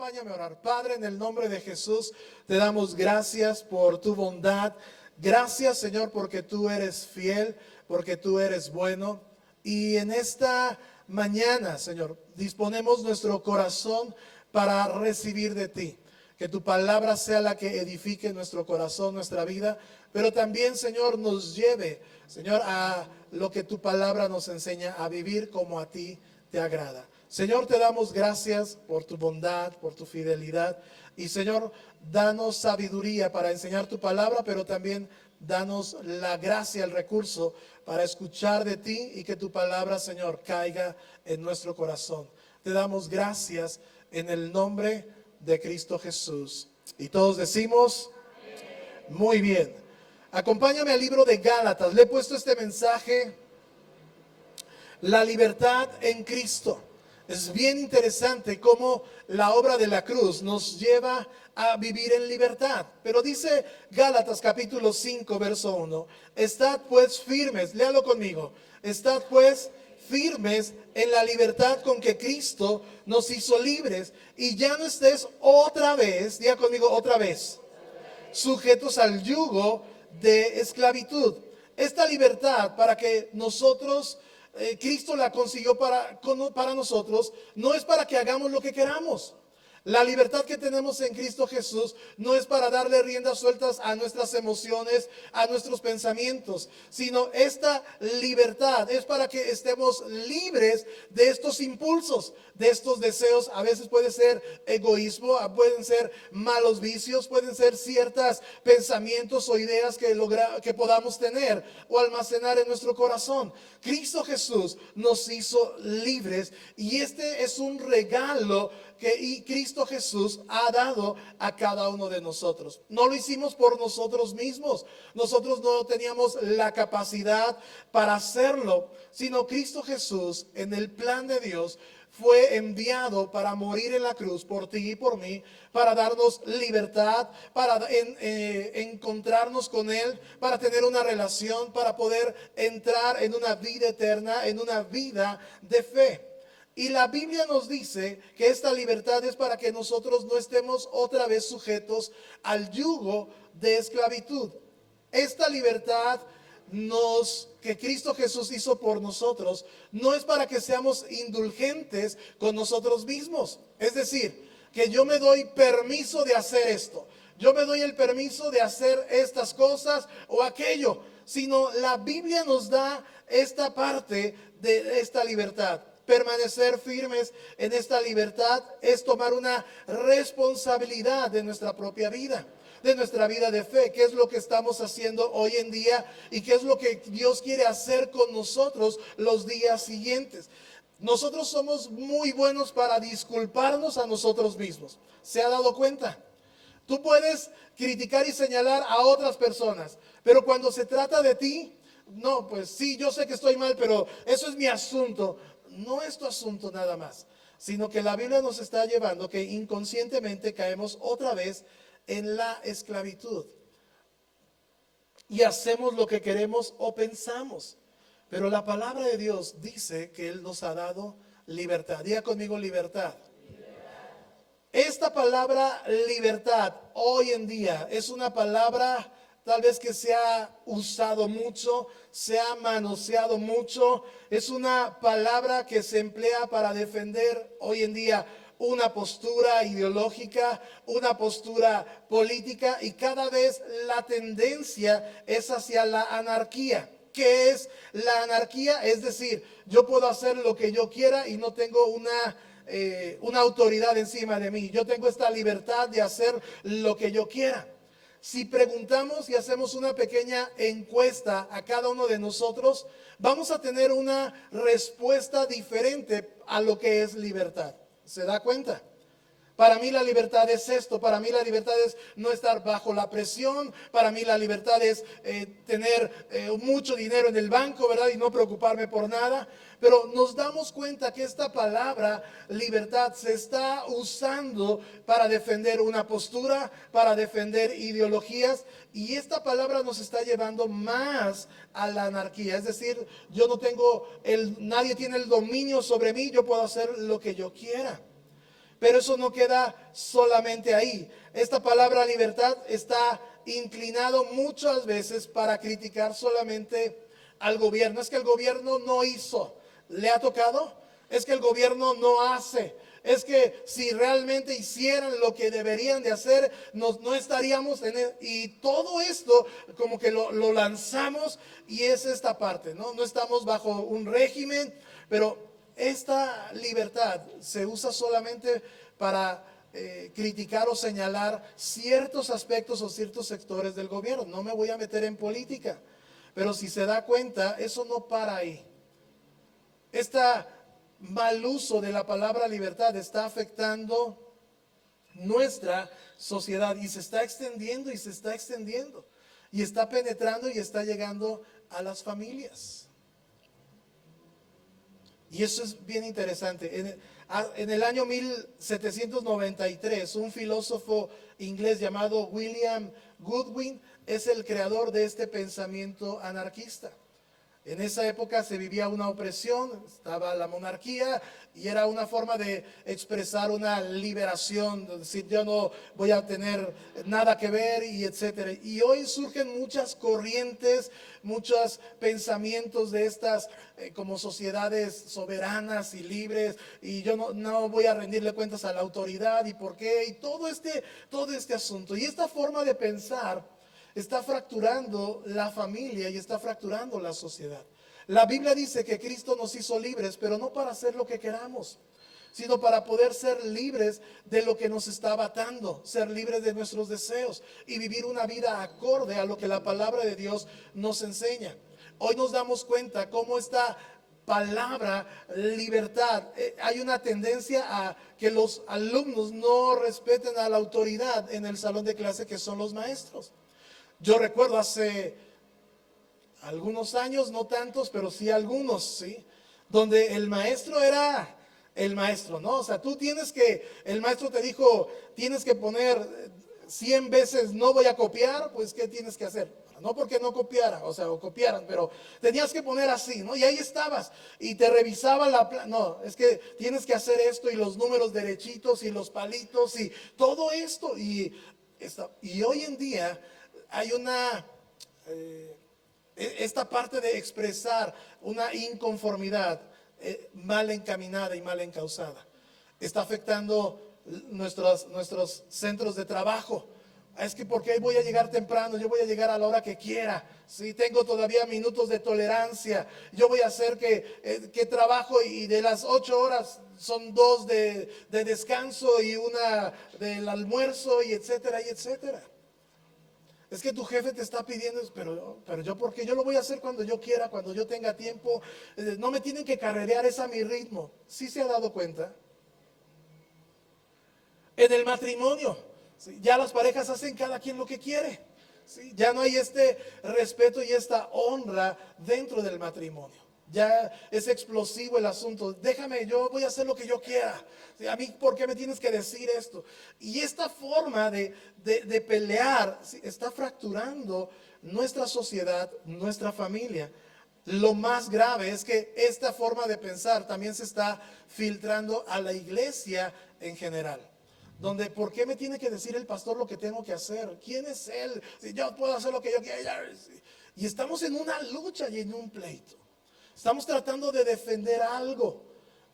Acompáñame a orar. Padre, en el nombre de Jesús, te damos gracias por tu bondad. Gracias, Señor, porque tú eres fiel, porque tú eres bueno. Y en esta mañana, Señor, disponemos nuestro corazón para recibir de ti. Que tu palabra sea la que edifique nuestro corazón, nuestra vida, pero también, Señor, nos lleve, Señor, a lo que tu palabra nos enseña, a vivir como a ti te agrada. Señor, te damos gracias por tu bondad, por tu fidelidad. Y Señor, danos sabiduría para enseñar tu palabra, pero también danos la gracia, el recurso para escuchar de ti y que tu palabra, Señor, caiga en nuestro corazón. Te damos gracias en el nombre de Cristo Jesús. Y todos decimos, muy bien. Acompáñame al libro de Gálatas. Le he puesto este mensaje, la libertad en Cristo. Es bien interesante cómo la obra de la cruz nos lleva a vivir en libertad. Pero dice Gálatas capítulo 5, verso 1. Estad pues firmes, léalo conmigo. Estad pues firmes en la libertad con que Cristo nos hizo libres. Y ya no estés otra vez, diga conmigo otra vez, sujetos al yugo de esclavitud. Esta libertad para que nosotros... Cristo la consiguió para nosotros, no es para que hagamos lo que queramos. La libertad que tenemos en Cristo Jesús no es para darle riendas sueltas a nuestras emociones, a nuestros pensamientos, sino esta libertad es para que estemos libres de estos impulsos, de estos deseos. A veces puede ser egoísmo, pueden ser malos vicios, pueden ser ciertos pensamientos o ideas que podamos tener o almacenar en nuestro corazón. Cristo Jesús nos hizo libres y este es un regalo que Cristo Jesús ha dado a cada uno de nosotros. No lo hicimos por nosotros mismos. Nosotros no teníamos la capacidad para hacerlo, sino Cristo Jesús, en el plan de Dios, fue enviado para morir en la cruz por ti y por mí, para darnos libertad, para encontrarnos con Él, para tener una relación, para poder entrar en una vida eterna, en una vida de fe. Y la Biblia nos dice que esta libertad es para que nosotros no estemos otra vez sujetos al yugo de esclavitud. Esta libertad que Cristo Jesús hizo por nosotros no es para que seamos indulgentes con nosotros mismos. Es decir, que yo me doy permiso de hacer esto, yo me doy el permiso de hacer estas cosas o aquello, sino la Biblia nos da esta parte de esta libertad. Permanecer firmes en esta libertad es tomar una responsabilidad de nuestra propia vida, de nuestra vida de fe. ¿Qué es lo que estamos haciendo hoy en día y qué es lo que Dios quiere hacer con nosotros los días siguientes? Nosotros somos muy buenos para disculparnos a nosotros mismos. ¿Se ha dado cuenta? Tú puedes criticar y señalar a otras personas, pero cuando se trata de ti, no, pues sí, yo sé que estoy mal, pero eso es mi asunto. No es tu asunto nada más, sino que la Biblia nos está llevando que inconscientemente caemos otra vez en la esclavitud y hacemos lo que queremos o pensamos. Pero la palabra de Dios dice que Él nos ha dado libertad. Diga conmigo libertad. Esta palabra libertad hoy en día es una palabra tal vez que se ha usado mucho, se ha manoseado mucho. Es una palabra que se emplea para defender hoy en día una postura ideológica, una postura política, y cada vez la tendencia es hacia la anarquía. ¿Qué es la anarquía? Es decir, yo puedo hacer lo que yo quiera y no tengo una autoridad encima de mí. Yo tengo esta libertad de hacer lo que yo quiera. Si preguntamos y hacemos una pequeña encuesta a cada uno de nosotros, vamos a tener una respuesta diferente a lo que es libertad. ¿Se da cuenta? Para mí la libertad es esto, para mí la libertad es no estar bajo la presión, para mí la libertad es tener mucho dinero en el banco, ¿verdad? Y no preocuparme por nada. Pero nos damos cuenta que esta palabra libertad se está usando para defender una postura, para defender ideologías, y esta palabra nos está llevando más a la anarquía. Es decir, yo no tengo nadie tiene el dominio sobre mí, yo puedo hacer lo que yo quiera. Pero eso no queda solamente ahí. Esta palabra libertad está inclinado muchas veces para criticar solamente al gobierno. Es que el gobierno no hizo. ¿Le ha tocado? Es que el gobierno no hace. Es que si realmente hicieran lo que deberían de hacer, no estaríamos y todo esto como que lo lanzamos, y es esta parte, ¿no? No estamos bajo un régimen, pero esta libertad se usa solamente para criticar o señalar ciertos aspectos o ciertos sectores del gobierno. No me voy a meter en política, pero si se da cuenta, eso no para ahí. Esta mal uso de la palabra libertad está afectando nuestra sociedad, y se está extendiendo y se está extendiendo y está penetrando y está llegando a las familias. Y eso es bien interesante. En el año 1793, un filósofo inglés llamado William Godwin es el creador de este pensamiento anarquista. En esa época se vivía una opresión, estaba la monarquía, y era una forma de expresar una liberación, de decir yo no voy a tener nada que ver, y etcétera. Y hoy surgen muchas corrientes, muchos pensamientos de estas como sociedades soberanas y libres, y yo no voy a rendirle cuentas a la autoridad, y por qué, y todo este asunto. Y esta forma de pensar está fracturando la familia y está fracturando la sociedad. La Biblia dice que Cristo nos hizo libres, pero no para hacer lo que queramos, sino para poder ser libres de lo que nos está atando, ser libres de nuestros deseos y vivir una vida acorde a lo que la palabra de Dios nos enseña. Hoy nos damos cuenta cómo esta palabra libertad, hay una tendencia a que los alumnos no respeten a la autoridad en el salón de clase, que son los maestros. Yo recuerdo hace algunos años, no tantos, pero sí algunos, ¿sí? Donde el maestro era el maestro, ¿no? O sea, el maestro te dijo, tienes que poner 100 veces no voy a copiar, pues ¿qué tienes que hacer? No porque no copiara, o sea, o copiaran, pero tenías que poner así, ¿no? Y ahí estabas, y te revisaba no, es que tienes que hacer esto, y los números derechitos, y los palitos, y todo esto, y hoy en día hay esta parte de expresar una inconformidad mal encaminada y mal encausada. Está afectando nuestros centros de trabajo. Es que porque voy a llegar temprano, yo voy a llegar a la hora que quiera. Si tengo todavía minutos de tolerancia, yo voy a hacer que trabajo, y de las 8 horas son 2 de descanso y una del almuerzo, y etcétera, y etcétera. Es que tu jefe te está pidiendo, pero yo, porque yo lo voy a hacer cuando yo quiera, cuando yo tenga tiempo. No me tienen que carrerear, es a mi ritmo. ¿Sí se ha dado cuenta? En el matrimonio, ¿sí? Ya las parejas hacen cada quien lo que quiere, ¿sí? Ya no hay este respeto y esta honra dentro del matrimonio. Ya es explosivo el asunto. Déjame, yo voy a hacer lo que yo quiera. ¿Sí? A mí, ¿por qué me tienes que decir esto? Y esta forma de pelear, ¿sí?, está fracturando nuestra sociedad, nuestra familia. Lo más grave es que esta forma de pensar también se está filtrando a la iglesia en general. Donde, ¿por qué me tiene que decir el pastor lo que tengo que hacer? ¿Quién es él? Si yo puedo hacer lo que yo quiera. Y estamos en una lucha y en un pleito. Estamos tratando de defender algo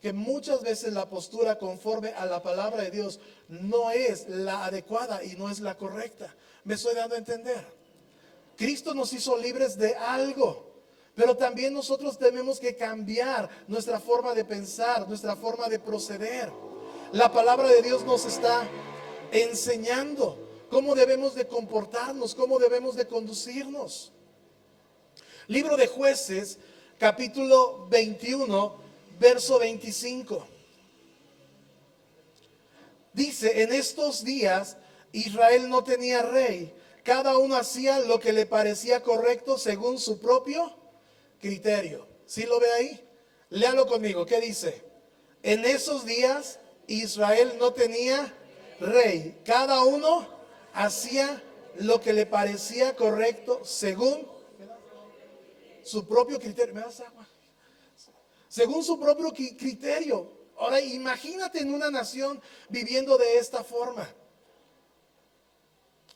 que muchas veces la postura conforme a la palabra de Dios no es la adecuada y no es la correcta. ¿Me estoy dando a entender? Cristo nos hizo libres de algo, pero también nosotros tenemos que cambiar nuestra forma de pensar, nuestra forma de proceder. La palabra de Dios nos está enseñando cómo debemos de comportarnos, cómo debemos de conducirnos. Libro de Jueces, capítulo 21, verso 25. Dice, en estos días Israel no tenía rey. Cada uno hacía lo que le parecía correcto según su propio criterio. ¿Sí lo ve ahí? Léalo conmigo. ¿Qué dice? En esos días Israel no tenía rey. Cada uno hacía lo que le parecía correcto según su propio criterio. ¿Me das agua? Según su propio criterio. Ahora imagínate en una nación viviendo de esta forma.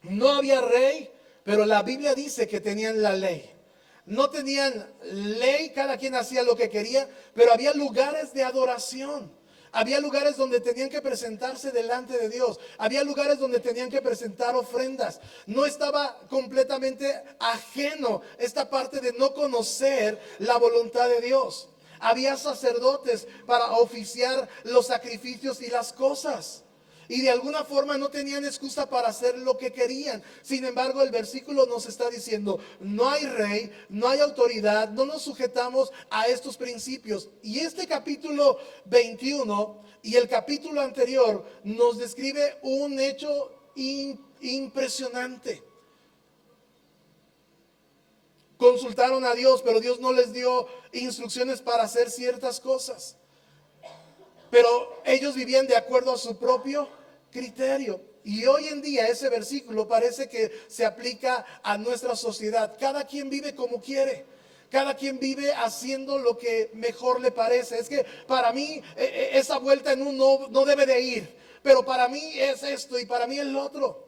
No había rey, pero la Biblia dice que tenían la ley. No tenían ley, cada quien hacía lo que quería, pero había lugares de adoración. Había lugares donde tenían que presentarse delante de Dios. Había lugares donde tenían que presentar ofrendas. No estaba completamente ajeno esta parte de no conocer la voluntad de Dios. Había sacerdotes para oficiar los sacrificios y las cosas. Y de alguna forma no tenían excusa para hacer lo que querían. Sin embargo, el versículo nos está diciendo, no hay rey, no hay autoridad, no nos sujetamos a estos principios. Y este capítulo 21 y el capítulo anterior nos describe un hecho impresionante. Consultaron a Dios, pero Dios no les dio instrucciones para hacer ciertas cosas. Pero ellos vivían de acuerdo a su propio criterio. Y hoy en día ese versículo parece que se aplica a nuestra sociedad. Cada quien vive como quiere. Cada quien vive haciendo lo que mejor le parece. Es que para mí esa vuelta en un no debe de ir. Pero para mí es esto y para mí el otro.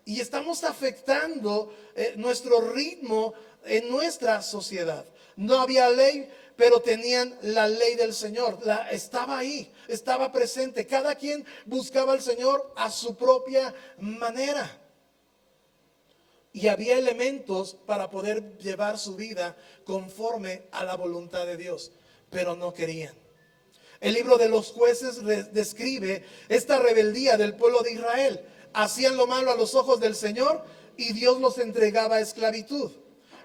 Y estamos afectando nuestro ritmo en nuestra sociedad. No había ley, pero tenían la ley del Señor. Estaba ahí, estaba presente. Cada quien buscaba al Señor a su propia manera. Y había elementos para poder llevar su vida conforme a la voluntad de Dios, pero no querían. El libro de los Jueces describe esta rebeldía del pueblo de Israel. Hacían lo malo a los ojos del Señor y Dios los entregaba a esclavitud.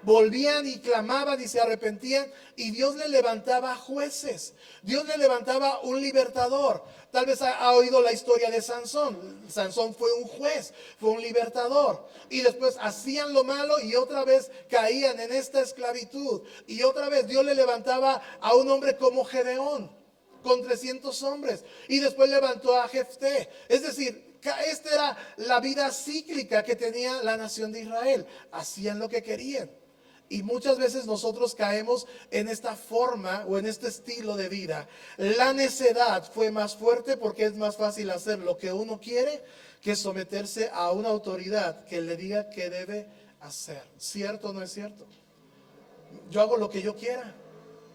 Volvían y clamaban y se arrepentían y Dios le levantaba jueces. Dios le levantaba un libertador. Tal vez ha oído la historia de Sansón. Sansón fue un juez, fue un libertador. Y después hacían lo malo y otra vez caían en esta esclavitud. Y otra vez Dios le levantaba a un hombre como Gedeón, con 300 hombres. Y después levantó a Jefté. Es decir, esta era la vida cíclica que tenía la nación de Israel. Hacían lo que querían. Y muchas veces nosotros caemos en esta forma o en este estilo de vida. La necedad fue más fuerte porque es más fácil hacer lo que uno quiere que someterse a una autoridad que le diga qué debe hacer. ¿Cierto o no es cierto? Yo hago lo que yo quiera.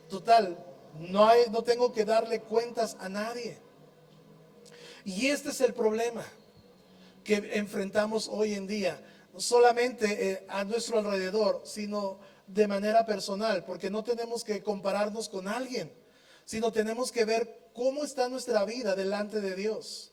Total, no tengo que darle cuentas a nadie. Y este es el problema que enfrentamos hoy en día. No solamente a nuestro alrededor, sino de manera personal, porque no tenemos que compararnos con alguien, sino tenemos que ver cómo está nuestra vida delante de Dios.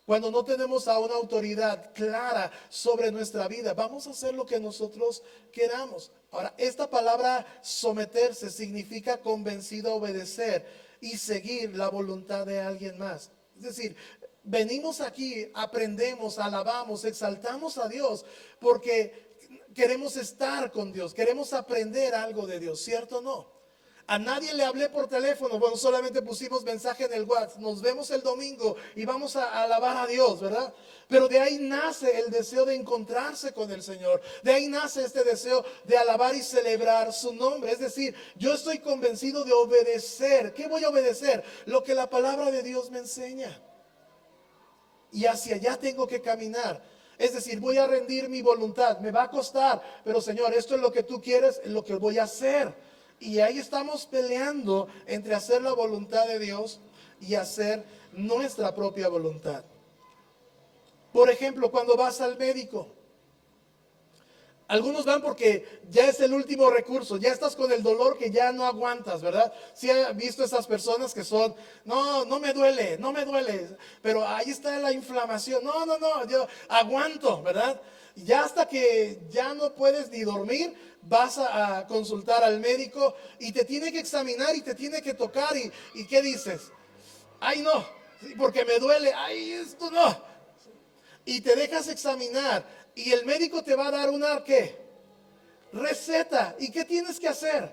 Cuando no tenemos a una autoridad clara sobre nuestra vida, vamos a hacer lo que nosotros queramos. Ahora, esta palabra someterse significa convencido a obedecer y seguir la voluntad de alguien más. Es decir, venimos aquí, aprendemos, alabamos, exaltamos a Dios porque queremos estar con Dios, queremos aprender algo de Dios, ¿cierto o no? A nadie le hablé por teléfono, bueno, solamente pusimos mensaje en el WhatsApp, nos vemos el domingo y vamos a alabar a Dios, ¿verdad? Pero de ahí nace el deseo de encontrarse con el Señor, de ahí nace este deseo de alabar y celebrar su nombre. Es decir, yo estoy convencido de obedecer. ¿Qué voy a obedecer? Lo que la palabra de Dios me enseña. Y hacia allá tengo que caminar. Es decir, voy a rendir mi voluntad. Me va a costar, pero Señor, esto es lo que tú quieres, es lo que voy a hacer. Y ahí estamos peleando entre hacer la voluntad de Dios y hacer nuestra propia voluntad. Por ejemplo, cuando vas al médico, algunos van porque ya es el último recurso, ya estás con el dolor que ya no aguantas, ¿verdad? Sí he visto esas personas que son, no me duele, pero ahí está la inflamación, no, yo aguanto, ¿verdad? Ya hasta que ya no puedes ni dormir, vas a consultar al médico y te tiene que examinar y te tiene que tocar y ¿qué dices? Ay no, porque me duele, ay esto no. Y te dejas examinar. Y el médico te va a dar una, ¿qué? Receta. ¿Y qué tienes que hacer?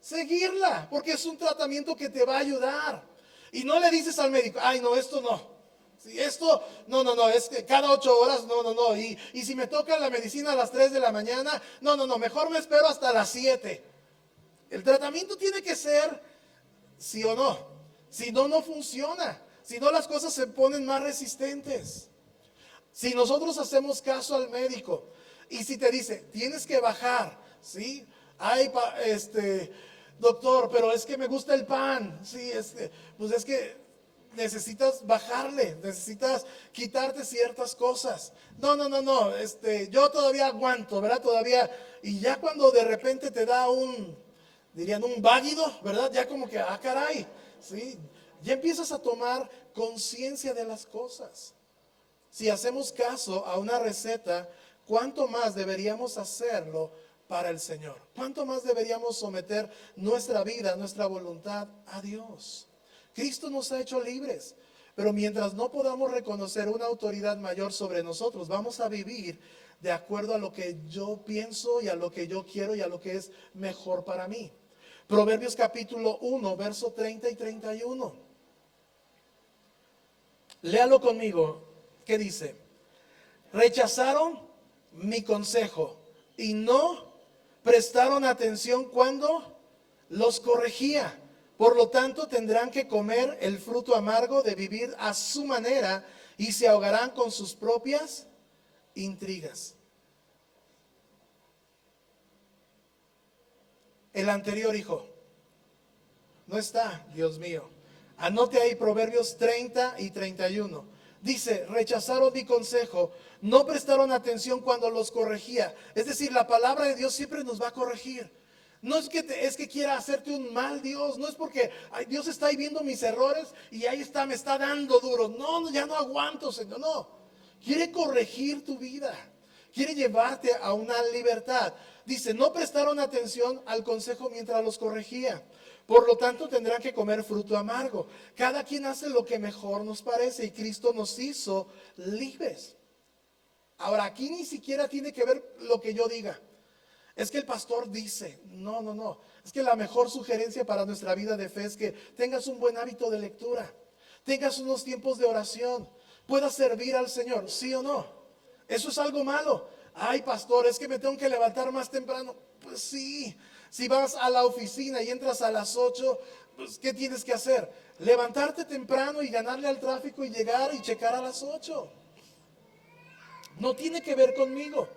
Seguirla, porque es un tratamiento que te va a ayudar. Y no le dices al médico, ay no, esto no. Si esto, no, es que cada 8 horas, no. Y si me toca la medicina a las 3 de la mañana, no, mejor me espero hasta las 7. El tratamiento tiene que ser sí o no. Si no, no funciona. Si no, las cosas se ponen más resistentes. Si nosotros hacemos caso al médico y si te dice, tienes que bajar, ¿sí? Ay, doctor, pero es que me gusta el pan, sí, pues es que necesitas bajarle, necesitas quitarte ciertas cosas. No, no, no, no, yo todavía aguanto, ¿verdad? Todavía, y ya cuando de repente te da dirían un váguido, ¿verdad? Ya como que, caray, ¿sí? Ya empiezas a tomar conciencia de las cosas. Si hacemos caso a una receta, ¿cuánto más deberíamos hacerlo para el Señor? ¿Cuánto más deberíamos someter nuestra vida, nuestra voluntad a Dios? Cristo nos ha hecho libres, pero mientras no podamos reconocer una autoridad mayor sobre nosotros, vamos a vivir de acuerdo a lo que yo pienso y a lo que yo quiero y a lo que es mejor para mí. Proverbios capítulo 1, verso 30 y 31. Léalo conmigo. ¿Qué dice? Rechazaron mi consejo y no prestaron atención cuando los corregía. Por lo tanto, tendrán que comer el fruto amargo de vivir a su manera y se ahogarán con sus propias intrigas. El anterior hijo no está, Dios mío. Anote ahí Proverbios 30 y 31. Dice, rechazaron mi consejo, no prestaron atención cuando los corregía. Es decir, la palabra de Dios siempre nos va a corregir. No es que quiera hacerte un mal Dios, no es porque Dios está ahí viendo mis errores y ahí está, me está dando duro. No, ya no aguanto, Señor, no. Quiere corregir tu vida, quiere llevarte a una libertad. Dice, no prestaron atención al consejo mientras los corregía. Por lo tanto, tendrán que comer fruto amargo. Cada quien hace lo que mejor nos parece y Cristo nos hizo libres. Ahora, aquí ni siquiera tiene que ver lo que yo diga. Es que el pastor dice, no, no, no. Es que la mejor sugerencia para nuestra vida de fe es que tengas un buen hábito de lectura, tengas unos tiempos de oración, puedas servir al Señor, ¿sí o no? ¿Eso es algo malo? Ay, pastor, es que me tengo que levantar más temprano. Pues sí. Si vas a la oficina y entras a las 8, pues ¿qué tienes que hacer? Levantarte temprano y ganarle al tráfico y llegar y checar a las 8. No tiene que ver conmigo.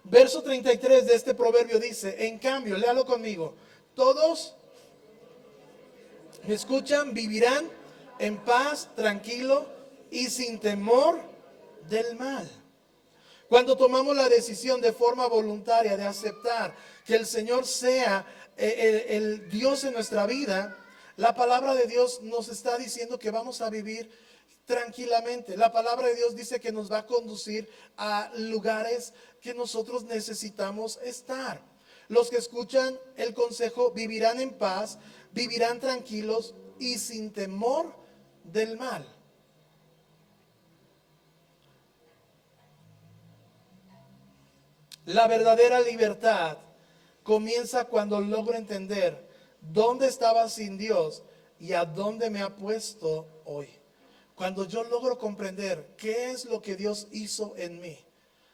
Verso 33 de este proverbio dice, en cambio, léalo conmigo, todos me escuchan, vivirán en paz, tranquilo y sin temor del mal. Cuando tomamos la decisión de forma voluntaria de aceptar que el Señor sea el Dios en nuestra vida, la palabra de Dios nos está diciendo que vamos a vivir tranquilamente. La palabra de Dios dice que nos va a conducir a lugares que nosotros necesitamos estar. Los que escuchan el consejo vivirán en paz, vivirán tranquilos y sin temor del mal. La verdadera libertad comienza cuando logro entender dónde estaba sin Dios y a dónde me ha puesto hoy. Cuando yo logro comprender qué es lo que Dios hizo en mí,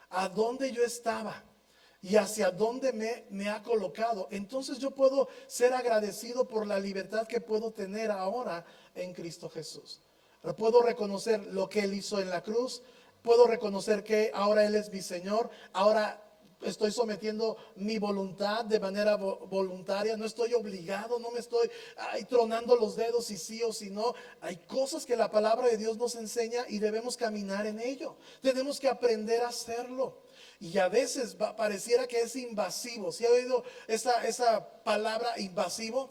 a dónde yo estaba y hacia dónde me ha colocado, entonces yo puedo ser agradecido por la libertad que puedo tener ahora en Cristo Jesús. Puedo reconocer lo que Él hizo en la cruz, puedo reconocer que ahora Él es mi Señor, ahora estoy sometiendo mi voluntad de manera voluntaria, no estoy obligado, no me estoy tronando los dedos si sí o si no. Hay cosas que la palabra de Dios nos enseña y debemos caminar en ello. Tenemos que aprender a hacerlo. Y a veces pareciera que es invasivo. ¿Sí ha oído esa palabra invasivo?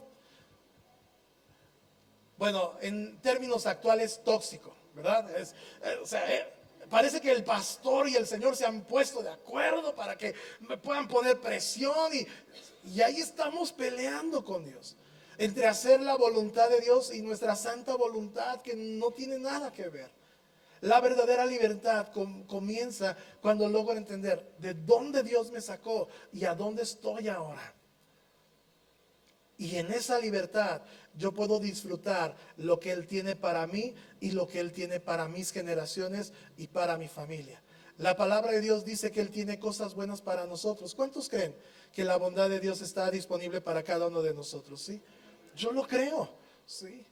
Bueno, en términos actuales, tóxico, ¿verdad? Parece que el pastor y el Señor se han puesto de acuerdo para que me puedan poner presión y ahí estamos peleando con Dios. Entre hacer la voluntad de Dios y nuestra santa voluntad que no tiene nada que ver. La verdadera libertad comienza cuando logro entender de dónde Dios me sacó y a dónde estoy ahora. Y en esa libertad yo puedo disfrutar lo que Él tiene para mí y lo que Él tiene para mis generaciones y para mi familia. La palabra de Dios dice que Él tiene cosas buenas para nosotros. ¿Cuántos creen que la bondad de Dios está disponible para cada uno de nosotros? ¿Sí? Yo lo creo, ¿sí?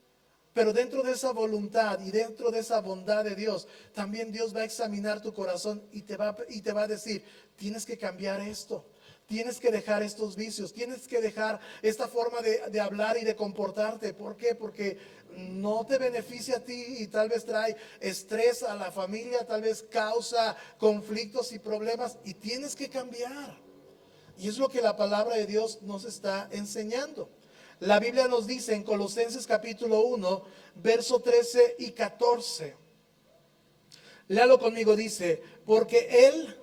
Pero dentro de esa voluntad y dentro de esa bondad de Dios, también Dios va a examinar tu corazón y te va a decir, tienes que cambiar esto. Tienes que dejar estos vicios, tienes que dejar esta forma de hablar y de comportarte. ¿Por qué? Porque no te beneficia a ti y tal vez trae estrés a la familia, tal vez causa conflictos y problemas y tienes que cambiar. Y es lo que la palabra de Dios nos está enseñando. La Biblia nos dice en Colosenses capítulo 1, verso 13 y 14. Léalo conmigo, dice, porque Él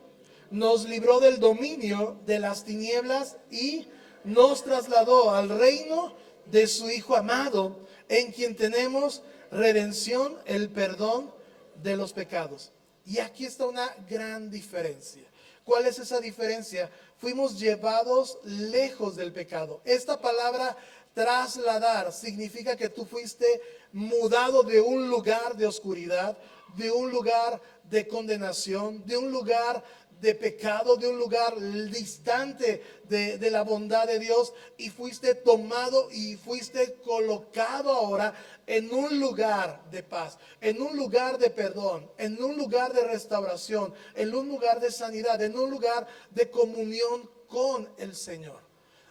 nos libró del dominio de las tinieblas y nos trasladó al reino de su Hijo amado, en quien tenemos redención, el perdón de los pecados. Y aquí está una gran diferencia. ¿Cuál es esa diferencia? Fuimos llevados lejos del pecado. Esta palabra trasladar significa que tú fuiste mudado de un lugar de oscuridad, de un lugar de condenación, de un lugar de pecado, de un lugar distante de la bondad de Dios, y fuiste tomado y fuiste colocado ahora en un lugar de paz, en un lugar de perdón, en un lugar de restauración, en un lugar de sanidad, en un lugar de comunión con el Señor.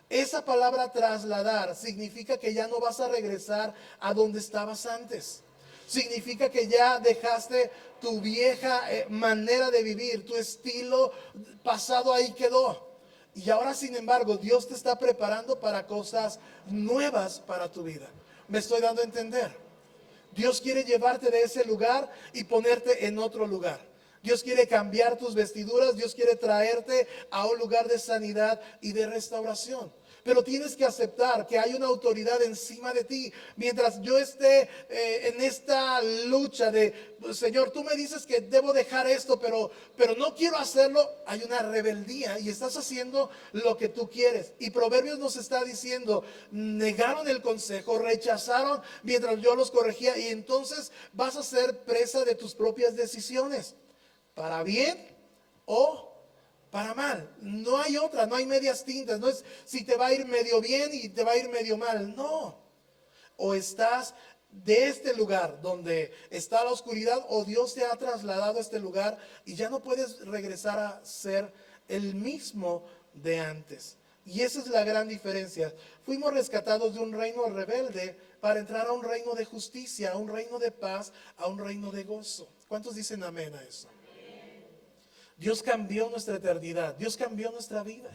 Esa palabra trasladar significa que ya no vas a regresar a donde estabas antes. Significa que ya dejaste tu vieja manera de vivir, tu estilo pasado ahí quedó. Y ahora, sin embargo, Dios te está preparando para cosas nuevas para tu vida. ¿Me estoy dando a entender? Dios quiere llevarte de ese lugar y ponerte en otro lugar. Dios quiere cambiar tus vestiduras, Dios quiere traerte a un lugar de sanidad y de restauración. Pero tienes que aceptar que hay una autoridad encima de ti. Mientras yo esté en esta lucha de, Señor, tú me dices que debo dejar esto, pero no quiero hacerlo, hay una rebeldía y estás haciendo lo que tú quieres. Y Proverbios nos está diciendo, negaron el consejo, rechazaron mientras yo los corregía, y entonces vas a ser presa de tus propias decisiones, para bien o para mal. No hay otra, no hay medias tintas. No es si te va a ir medio bien y te va a ir medio mal. No. O estás de este lugar donde está la oscuridad, o Dios te ha trasladado a este lugar y ya no puedes regresar a ser el mismo de antes. Y esa es la gran diferencia. Fuimos rescatados de un reino rebelde para entrar a un reino de justicia, a un reino de paz, a un reino de gozo. ¿Cuántos dicen amén a eso? Dios cambió nuestra eternidad, Dios cambió nuestra vida.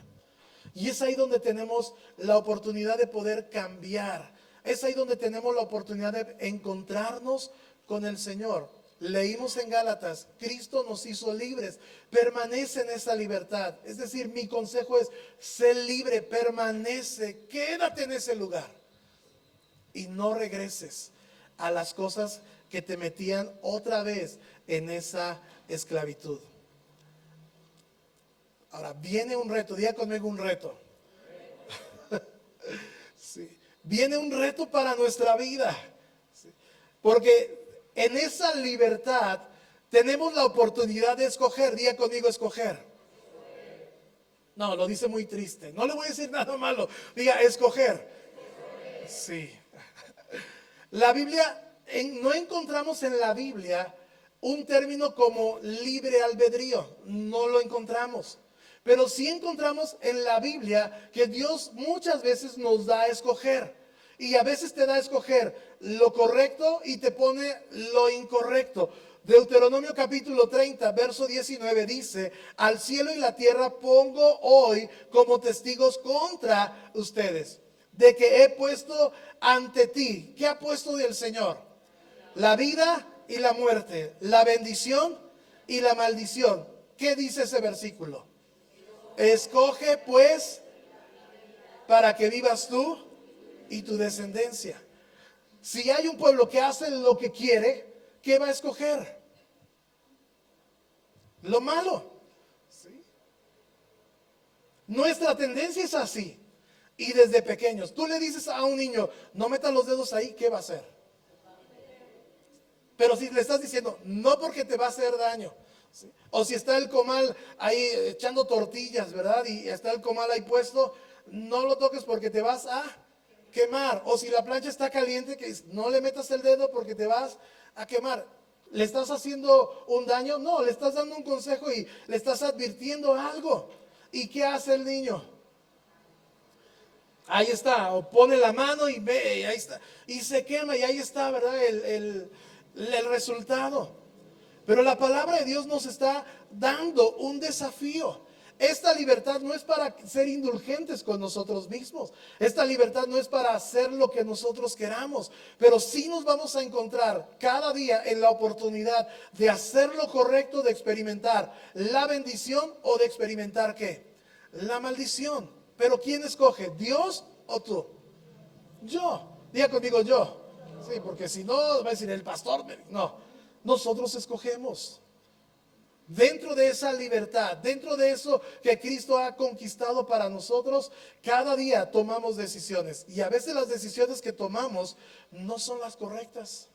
Y es ahí donde tenemos la oportunidad de poder cambiar. Es ahí donde tenemos la oportunidad de encontrarnos con el Señor. Leímos en Gálatas, Cristo nos hizo libres, permanece en esa libertad. Es decir, mi consejo es, sé libre, permanece, quédate en ese lugar. Y no regreses a las cosas que te metían otra vez en esa esclavitud. Ahora, viene un reto, diga conmigo un reto. Sí. Viene un reto para nuestra vida. Sí. Porque en esa libertad tenemos la oportunidad de escoger, diga conmigo escoger. No, lo dice muy triste. No le voy a decir nada malo, diga escoger. Sí. La Biblia, no encontramos en la Biblia un término como libre albedrío. No lo encontramos. Pero sí encontramos en la Biblia que Dios muchas veces nos da a escoger. Y a veces te da a escoger lo correcto y te pone lo incorrecto. Deuteronomio capítulo 30, verso 19 dice, al cielo y la tierra pongo hoy como testigos contra ustedes, de que he puesto ante ti. ¿Qué ha puesto del Señor? La vida y la muerte, la bendición y la maldición. ¿Qué dice ese versículo? Escoge pues para que vivas tú y tu descendencia. Si hay un pueblo que hace lo que quiere, ¿qué va a escoger? Lo malo. ¿Sí? Nuestra tendencia es así. Y desde pequeños, tú le dices a un niño, no metas los dedos ahí, ¿qué va a hacer? Pero si le estás diciendo, no, porque te va a hacer daño. ¿Sí? O si está el comal ahí echando tortillas, ¿verdad? Y está el comal ahí puesto, no lo toques porque te vas a quemar. O si la plancha está caliente, que no le metas el dedo porque te vas a quemar. ¿Le estás haciendo un daño? No, le estás dando un consejo y le estás advirtiendo algo. ¿Y qué hace el niño? Ahí está, o pone la mano y ve, y ahí está. Y se quema y ahí está, ¿verdad? El resultado. Pero la palabra de Dios nos está dando un desafío. Esta libertad no es para ser indulgentes con nosotros mismos. Esta libertad no es para hacer lo que nosotros queramos. Pero sí nos vamos a encontrar cada día en la oportunidad de hacer lo correcto, de experimentar la bendición o de experimentar ¿qué? La maldición. Pero ¿quién escoge? ¿Dios o tú? Yo. Diga conmigo yo. Sí, porque si no va a decir el pastor. No. Nosotros escogemos. Dentro de esa libertad, dentro de eso que Cristo ha conquistado para nosotros, cada día tomamos decisiones. Y a veces las decisiones que tomamos no son las correctas.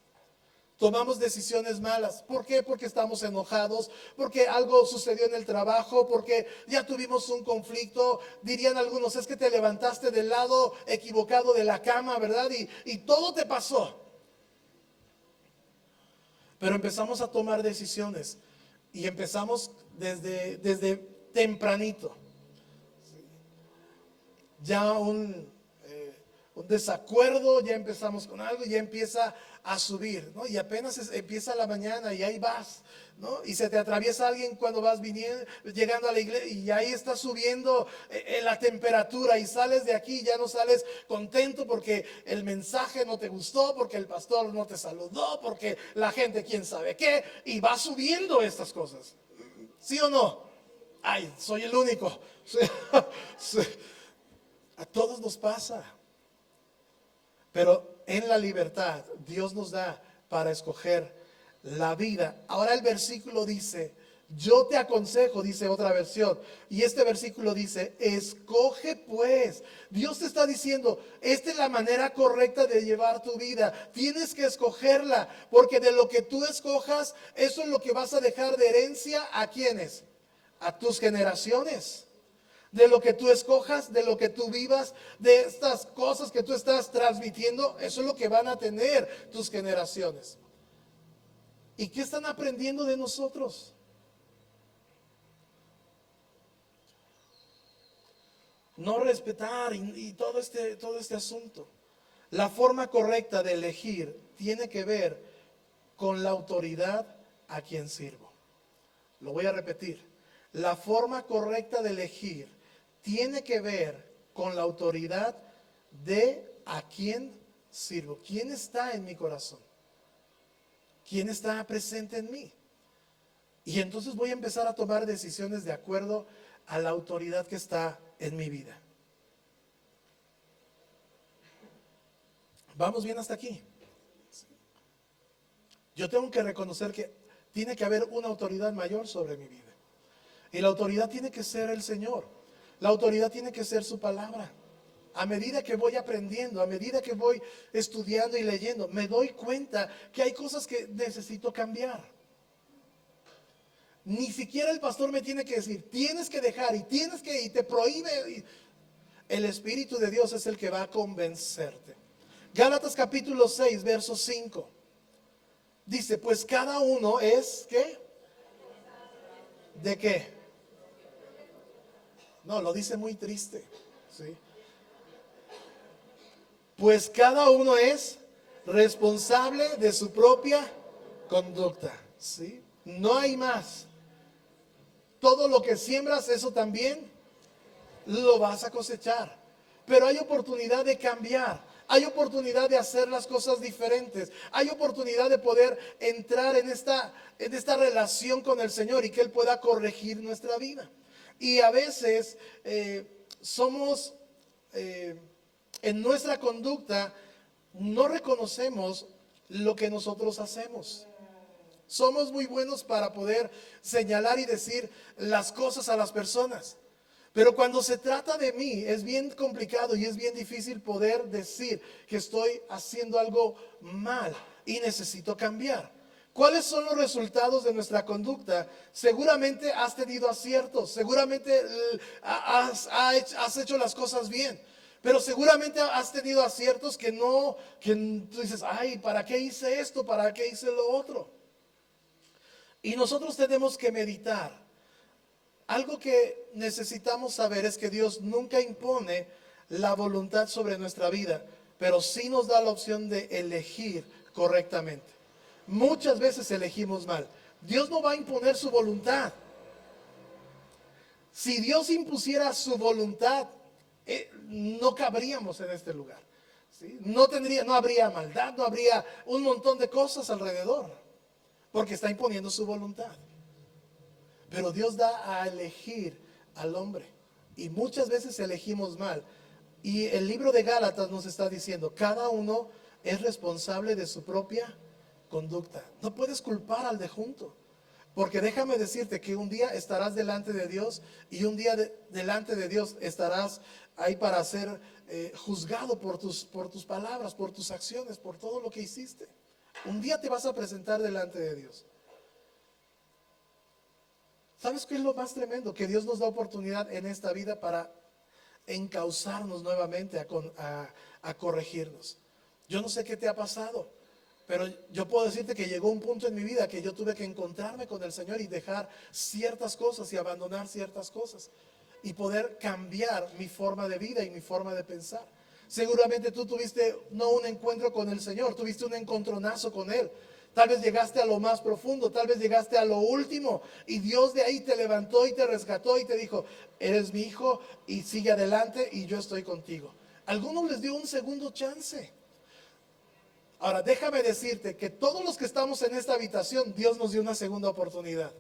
Tomamos decisiones malas. ¿Por qué? Porque estamos enojados, porque algo sucedió en el trabajo, porque ya tuvimos un conflicto. Dirían algunos, es que te levantaste del lado equivocado de la cama, ¿verdad? Y todo te pasó. Pero empezamos a tomar decisiones y empezamos desde tempranito. Ya un desacuerdo, ya empezamos con algo, ya empieza a subir, ¿no? Y apenas empieza la mañana y ahí vas, ¿no? Y se te atraviesa alguien cuando vas viniendo, llegando a la iglesia y ahí está subiendo la temperatura y sales de aquí y ya no sales contento porque el mensaje no te gustó, porque el pastor no te saludó, porque la gente quién sabe qué, y va subiendo estas cosas. ¿Sí o no? Ay, soy el único. A todos nos pasa. Pero en la libertad Dios nos da para escoger la vida. Ahora el versículo dice, yo te aconsejo, dice otra versión. Y este versículo dice, escoge pues. Dios te está diciendo, esta es la manera correcta de llevar tu vida. Tienes que escogerla, porque de lo que tú escojas, eso es lo que vas a dejar de herencia a quienes, a tus generaciones. De lo que tú escojas, de lo que tú vivas, de estas cosas que tú estás transmitiendo, eso es lo que van a tener tus generaciones. ¿Y qué están aprendiendo de nosotros? No respetar y todo este asunto. La forma correcta de elegir tiene que ver con la autoridad a quien sirvo. Lo voy a repetir. La forma correcta de elegir tiene que ver con la autoridad de a quién sirvo. ¿Quién está en mi corazón? ¿Quién está presente en mí? Y entonces voy a empezar a tomar decisiones de acuerdo a la autoridad que está en mi vida. ¿Vamos bien hasta aquí? Yo tengo que reconocer que tiene que haber una autoridad mayor sobre mi vida. Y la autoridad tiene que ser el Señor. La autoridad tiene que ser su palabra. A medida que voy aprendiendo, a medida que voy estudiando y leyendo, me doy cuenta que hay cosas que necesito cambiar. Ni siquiera el pastor me tiene que decir, tienes que dejar y tienes que, y te prohíbe. El Espíritu de Dios es el que va a convencerte. Gálatas capítulo 6, verso 5. Dice, pues cada uno es, ¿qué? ¿De qué? No, lo dice muy triste, ¿sí? Pues cada uno es responsable de su propia conducta, ¿sí? No hay más. Todo lo que siembras, eso también lo vas a cosechar. Pero hay oportunidad de cambiar. Hay oportunidad de hacer las cosas diferentes. Hay oportunidad de poder entrar en esta relación con el Señor y que Él pueda corregir nuestra vida. Y a veces somos, en nuestra conducta, no reconocemos lo que nosotros hacemos. Somos muy buenos para poder señalar y decir las cosas a las personas. Pero cuando se trata de mí, es bien complicado y es bien difícil poder decir que estoy haciendo algo mal y necesito cambiar. ¿Cuáles son los resultados de nuestra conducta? Seguramente has tenido aciertos, seguramente has hecho las cosas bien, Pero seguramente has tenido aciertos que no, que tú dices, ay, ¿para qué hice esto? ¿Para qué hice lo otro? Y nosotros tenemos que meditar. Algo que necesitamos saber es que Dios nunca impone la voluntad sobre nuestra vida, pero sí nos da la opción de elegir correctamente. Muchas veces elegimos mal. Dios no va a imponer su voluntad. Si Dios impusiera su voluntad, no cabríamos en este lugar, ¿sí? No habría maldad, no habría un montón de cosas alrededor, porque está imponiendo su voluntad. Pero Dios da a elegir al hombre, y muchas veces elegimos mal. Y el libro de Gálatas nos está diciendo, cada uno es responsable de su propia conducta. No puedes culpar al de junto. Porque déjame decirte que un día estarás delante de Dios y un día delante de Dios estarás ahí para ser juzgado por tus palabras, por tus acciones, por todo lo que hiciste. Un día te vas a presentar delante de Dios. ¿Sabes qué es lo más tremendo? Que Dios nos da oportunidad en esta vida para encauzarnos nuevamente a corregirnos. Yo no sé qué te ha pasado, pero yo puedo decirte que llegó un punto en mi vida que yo tuve que encontrarme con el Señor y dejar ciertas cosas y abandonar ciertas cosas y poder cambiar mi forma de vida y mi forma de pensar. Seguramente tú tuviste no un encuentro con el Señor, tuviste un encontronazo con Él. Tal vez llegaste a lo más profundo, tal vez llegaste a lo último y Dios de ahí te levantó y te rescató y te dijo, eres mi hijo y sigue adelante y yo estoy contigo. Algunos les dio un segundo chance. Ahora, déjame decirte que todos los que estamos en esta habitación, Dios nos dio una segunda oportunidad.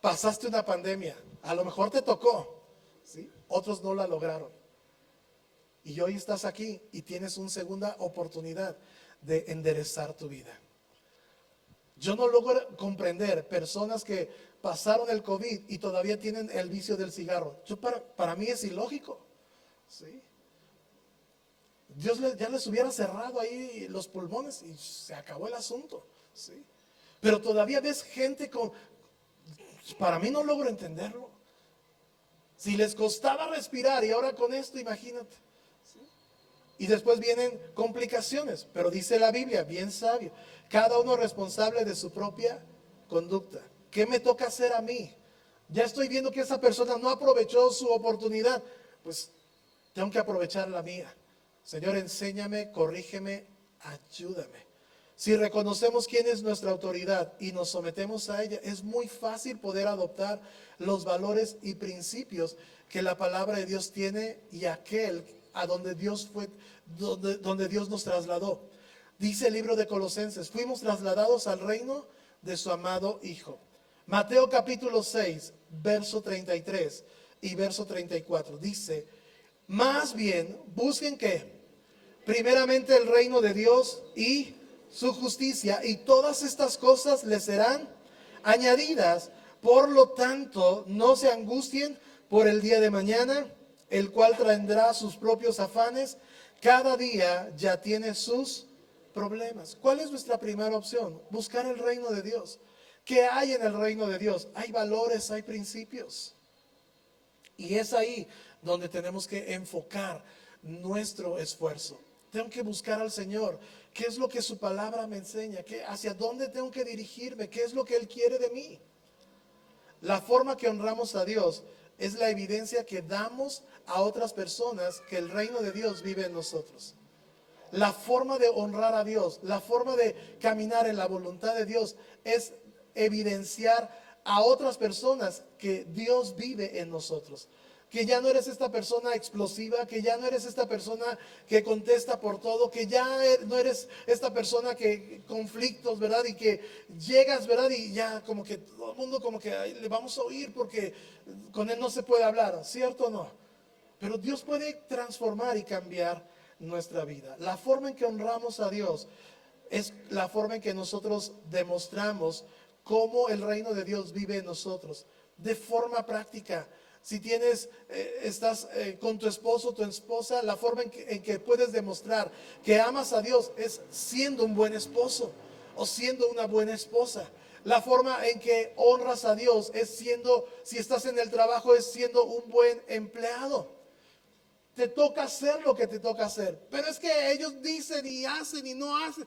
Pasaste una pandemia, a lo mejor te tocó, ¿sí? Otros no la lograron. Y hoy estás aquí y tienes una segunda oportunidad de enderezar tu vida. Yo no logro comprender personas que pasaron el COVID y todavía tienen el vicio del cigarro. Para mí es ilógico, ¿sí? Dios ya les hubiera cerrado ahí los pulmones y se acabó el asunto, ¿sí? Pero todavía ves gente para mí no logro entenderlo. Si les costaba respirar y ahora con esto, imagínate, ¿sí? Y después vienen complicaciones, pero dice la Biblia, bien sabio, cada uno es responsable de su propia conducta. ¿Qué me toca hacer a mí? Ya estoy viendo que esa persona no aprovechó su oportunidad, pues tengo que aprovechar la mía. Señor, enséñame, corrígeme, ayúdame. Si reconocemos quién es nuestra autoridad y nos sometemos a ella, es muy fácil poder adoptar los valores y principios que la palabra de Dios tiene y aquel a donde Dios fue, donde Dios nos trasladó. Dice el libro de Colosenses, fuimos trasladados al reino de su amado Hijo. Mateo capítulo 6, verso 33 y verso 34, dice, más bien busquen ¿qué? Primeramente el reino de Dios y su justicia, y todas estas cosas les serán añadidas. Por lo tanto, no se angustien por el día de mañana, el cual traerá sus propios afanes. Cada día ya tiene sus problemas. ¿Cuál es nuestra primera opción? Buscar el reino de Dios. ¿Qué hay en el reino de Dios? Hay valores, hay principios. Y es ahí donde tenemos que enfocar nuestro esfuerzo. Tengo que buscar al Señor. ¿Qué es lo que su palabra me enseña? ¿Hacia dónde tengo que dirigirme? ¿Qué es lo que Él quiere de mí? La forma que honramos a Dios es la evidencia que damos a otras personas que el reino de Dios vive en nosotros. La forma de honrar a Dios, la forma de caminar en la voluntad de Dios es evidenciar a otras personas que Dios vive en nosotros. Que ya no eres esta persona explosiva, que ya no eres esta persona que contesta por todo, que ya no eres esta persona que conflictos, ¿verdad? Y que llegas, ¿verdad? Y ya como que todo el mundo como que ay, le vamos a oír porque con él no se puede hablar, ¿cierto o no? Pero Dios puede transformar y cambiar nuestra vida. La forma en que honramos a Dios es la forma en que nosotros demostramos cómo el reino de Dios vive en nosotros, de forma práctica. Si estás con tu esposo o tu esposa, la forma en que puedes demostrar que amas a Dios es siendo un buen esposo o siendo una buena esposa. La forma en que honras a Dios es siendo, si estás en el trabajo, es siendo un buen empleado. Te toca hacer lo que te toca hacer. Pero es que ellos dicen y hacen y no hacen.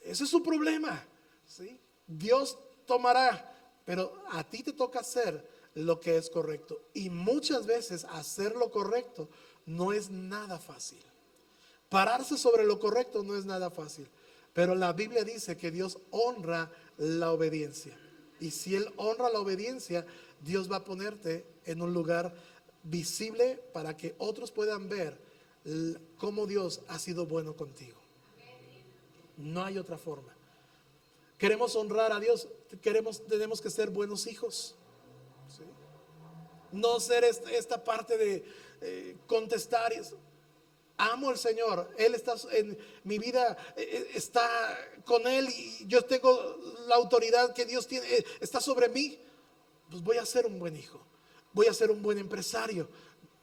Ese es su problema, ¿sí? Dios tomará, pero a ti te toca hacer lo que es correcto. Y muchas veces hacer lo correcto no es nada fácil. Pararse sobre lo correcto no es nada fácil. Pero la Biblia dice que Dios honra la obediencia. Y si Él honra la obediencia, Dios va a ponerte en un lugar visible para que otros puedan ver cómo Dios ha sido bueno contigo. No hay otra forma. Queremos honrar a Dios, tenemos que ser buenos hijos, ¿sí? No ser esta parte de contestar. Amo al Señor, Él está en mi vida, está con Él y yo tengo la autoridad que Dios tiene, está sobre mí. Pues voy a ser un buen hijo, voy a ser un buen empresario,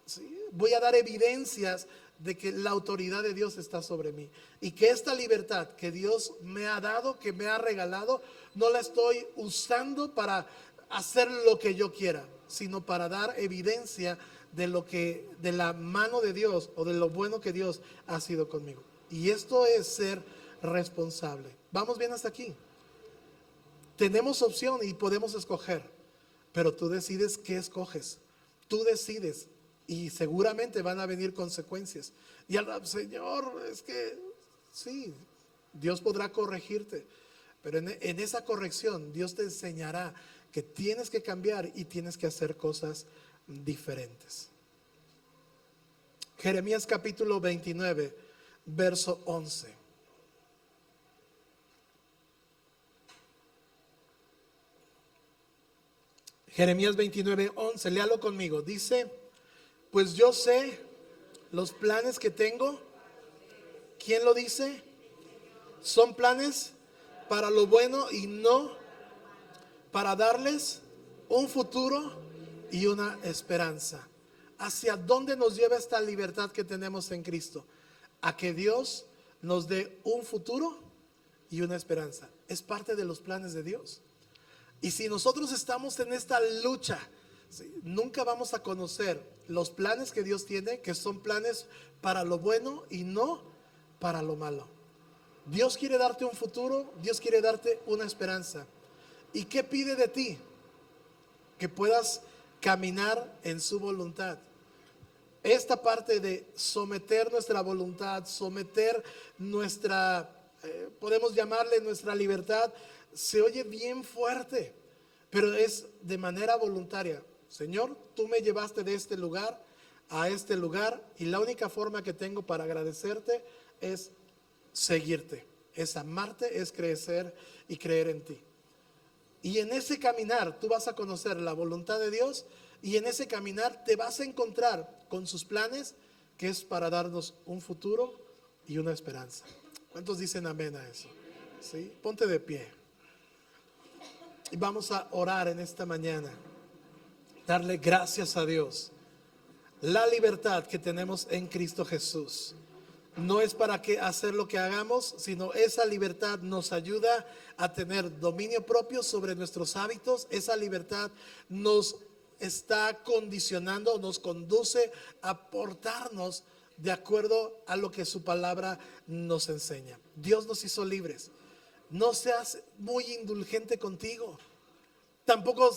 ¿sí? Voy a dar evidencias de que la autoridad de Dios está sobre mí y que esta libertad que Dios me ha dado, que me ha regalado, no la estoy usando para hacer lo que yo quiera, sino para dar evidencia de la mano de Dios o de lo bueno que Dios ha sido conmigo. Y esto es ser responsable. ¿Vamos bien hasta aquí? Tenemos opción y podemos escoger, pero tú decides qué escoges. Tú decides y seguramente van a venir consecuencias. Y al Señor, es que sí, Dios podrá corregirte, pero en esa corrección Dios te enseñará que tienes que cambiar y tienes que hacer cosas diferentes. Jeremías capítulo 29, verso 11. Jeremías 29, 11, léalo conmigo. Dice: pues yo sé los planes que tengo. ¿Quién lo dice? Son planes para lo bueno y no para darles un futuro y una esperanza. ¿Hacia dónde nos lleva esta libertad que tenemos en Cristo? A que Dios nos dé un futuro y una esperanza. Es parte de los planes de Dios. Y si nosotros estamos en esta lucha, ¿sí?, nunca vamos a conocer los planes que Dios tiene, que son planes para lo bueno y no para lo malo. Dios quiere darte un futuro, Dios quiere darte una esperanza. ¿Y qué pide de ti? Que puedas caminar en su voluntad. Esta parte de someter nuestra voluntad, someter nuestra, podemos llamarle nuestra libertad, se oye bien fuerte, pero es de manera voluntaria. Señor, tú me llevaste de este lugar a este lugar y la única forma que tengo para agradecerte es seguirte, es amarte, es crecer y creer en ti. Y en ese caminar tú vas a conocer la voluntad de Dios y en ese caminar te vas a encontrar con sus planes, que es para darnos un futuro y una esperanza. ¿Cuántos dicen amén a eso? ¿Sí? Ponte de pie. Y vamos a orar en esta mañana. Darle gracias a Dios. La libertad que tenemos en Cristo Jesús no es para hacer lo que hagamos, sino esa libertad nos ayuda a tener dominio propio sobre nuestros hábitos. Esa libertad nos está condicionando, nos conduce a portarnos de acuerdo a lo que su palabra nos enseña. Dios nos hizo libres. No seas muy indulgente contigo. Tampoco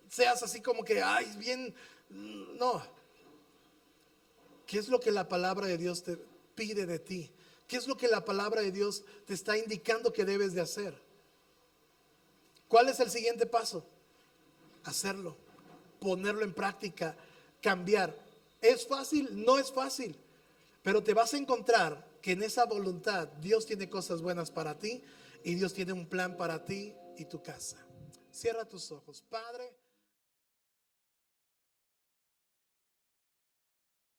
seas así como que, ay, bien, no. ¿Qué es lo que la palabra de Dios te pide de ti? ¿Qué es lo que la palabra de Dios te está indicando que debes de hacer? ¿Cuál es el siguiente paso? Hacerlo, ponerlo en práctica, cambiar. ¿Es fácil? No es fácil, pero te vas a encontrar que en esa voluntad Dios tiene cosas buenas para ti y Dios tiene un plan para ti y tu casa. Cierra tus ojos, Padre.